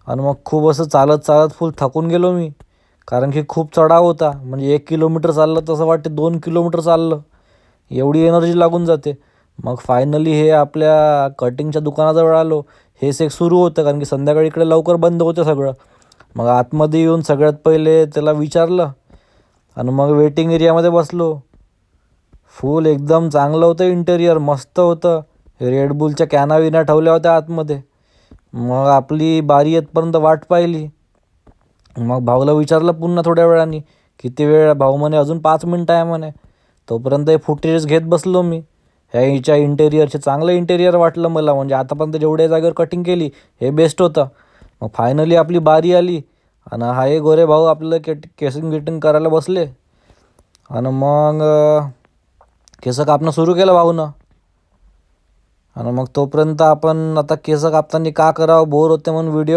आणि मग खूप असं चालत चालत फुल थकून गेलो मी, कारण की खूप चढाव होता. म्हणजे 1 किलोमीटर चाललं तसं वाटते 2 किलोमीटर चाललं, एवढी एनर्जी लागून जाते. मग फायनली हे आपल्या कटिंगच्या दुकानाजवळ आलो. हेच एक सुरू होतं, कारण की संध्याकाळी इकडे लवकर बंद होतं सगळं. मग आतमध्ये येऊन सगळ्यात पहिले त्याला विचारलं आणि मग वेटिंग एरियामध्ये बसलो. फुल एकदम चांगलं होतं इंटेरियर, मस्त होतं. रेड बुलच्या कॅना विना ठेवल्या होत्या आतमध्ये. मग आपली बारी येतपर्यंत वाट पाहिली. मग भाऊला विचारलं पुन्हा थोड्या वेळाने, किती वेळ? भाऊ म्हणे अजून 5 मिनटं आहे म्हणे. तोपर्यंत हे फुटेज घेत बसलो मी. ह्याच्या इंटेरियरचे चांगलं इंटेरियर वाटलं मला, म्हणजे आतापर्यंत जेवढ्या जागेवर कटिंग केली हे बेस्ट होतं. मग फायनली आपली बारी आली आणि हा हे गोरे भाऊ आपलं केसिंग गिटिंग करायला बसले. आणि मग केस कापणं सुरू केलं भाऊनं. आणि मग तोपर्यंत आपण आता केस कापताना का करावं, बोर होते म्हणून व्हिडिओ